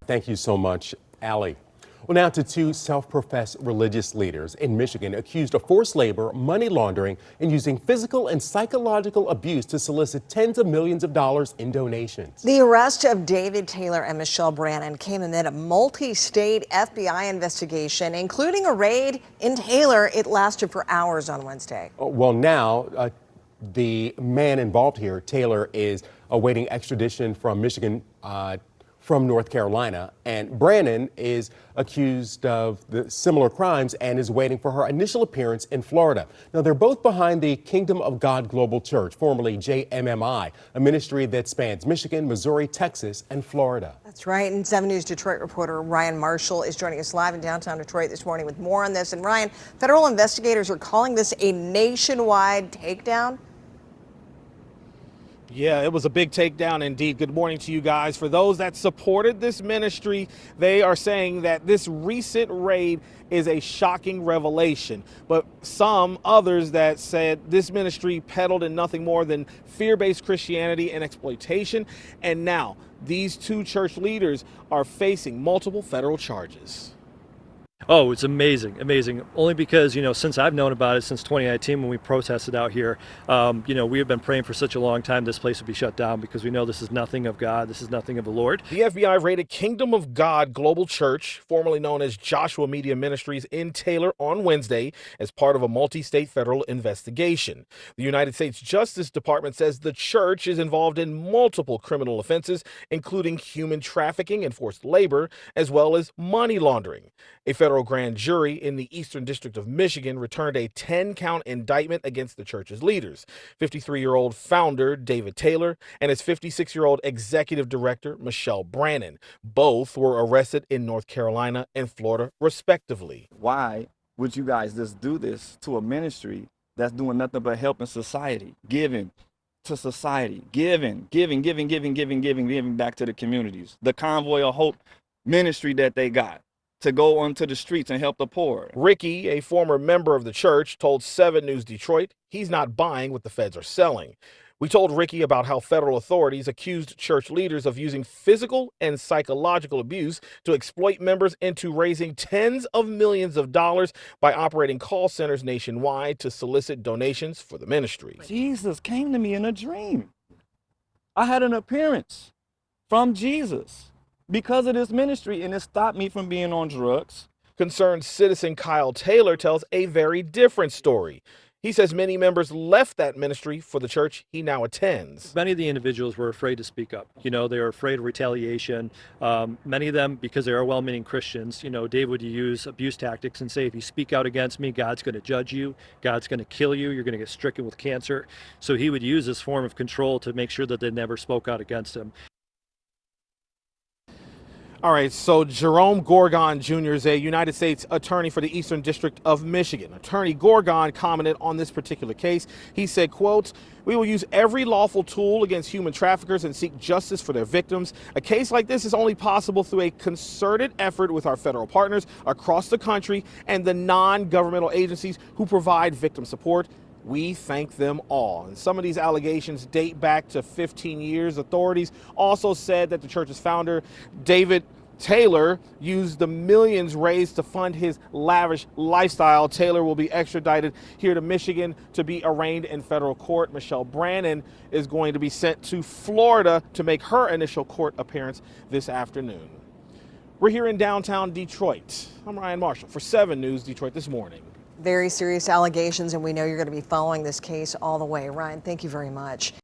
Thank you so much, Allie. Well, now to two self-professed religious leaders in Michigan accused of forced labor, money laundering, and using physical and psychological abuse to solicit tens of millions of dollars in donations. The arrest of David Taylor and Michelle Brannon came amid a multi-state FBI investigation, including a raid in Taylor. It lasted for hours on Wednesday. Well, now the man involved here, Taylor, is awaiting extradition from Michigan from North Carolina, and Brannon is accused of the similar crimes and is waiting for her initial appearance in Florida. Now, they're both behind the Kingdom of God Global Church, formerly JMMI, a ministry that spans Michigan, Missouri, Texas, and Florida. That's right. And 7 News Detroit reporter Ryan Marshall is joining us live in downtown Detroit this morning with more on this. And Ryan, federal investigators are calling this a nationwide takedown. Yeah, it was a big takedown indeed. Good morning to you guys. For those that supported this ministry, they are saying that this recent raid is a shocking revelation. But some others that said this ministry peddled in nothing more than fear-based Christianity and exploitation. And now these two church leaders are facing multiple federal charges. Oh, it's amazing, amazing. Only because, since I've known about it since 2019 when we protested out here, we have been praying for such a long time this place would be shut down because we know this is nothing of God. This is nothing of the Lord. The FBI raided Kingdom of God Global Church, formerly known as Joshua Media Ministries, in Taylor on Wednesday as part of a multi-state federal investigation. The United States Justice Department says the church is involved in multiple criminal offenses, including human trafficking and forced labor, as well as money laundering. A federal grand jury in the Eastern District of Michigan returned a 10-count indictment against the church's leaders, 53-year-old founder David Taylor and his 56-year-old executive director Michelle Brannon. Both were arrested in North Carolina and Florida, respectively. Why would you guys just do this to a ministry that's doing nothing but helping society, giving to society, giving back to the communities? The Convoy of Hope ministry that they got to go onto the streets and help the poor. Ricky, a former member of the church, told 7 News Detroit he's not buying what the feds are selling. We told Ricky about how federal authorities accused church leaders of using physical and psychological abuse to exploit members into raising tens of millions of dollars by operating call centers nationwide to solicit donations for the ministry. Jesus came to me in a dream. I had an appearance from Jesus because of this ministry, and it stopped me from being on drugs. Concerned citizen Kyle Taylor tells a very different story. He says many members left that ministry for the church he now attends. Many of the individuals were afraid to speak up. They were afraid of retaliation. Many of them, because they are well-meaning Christians, Dave would use abuse tactics and say, if you speak out against me, God's going to judge you. God's going to kill you. You're going to get stricken with cancer. So he would use this form of control to make sure that they never spoke out against him. All right, so Jerome Gorgon Jr. is a United States attorney for the Eastern District of Michigan. Attorney Gorgon commented on this particular case. He said, quote, "We will use every lawful tool against human traffickers and seek justice for their victims. A case like this is only possible through a concerted effort with our federal partners across the country and the non-governmental agencies who provide victim support. We thank them all." And some of these allegations date back to 15 years. Authorities also said that the church's founder, David Taylor, used the millions raised to fund his lavish lifestyle. Taylor will be extradited here to Michigan to be arraigned in federal court. Michelle Brannon is going to be sent to Florida to make her initial court appearance this afternoon. We're here in downtown Detroit. I'm Ryan Marshall for 7 News Detroit This Morning. Very serious allegations, and we know you're going to be following this case all the way. Ryan, thank you very much.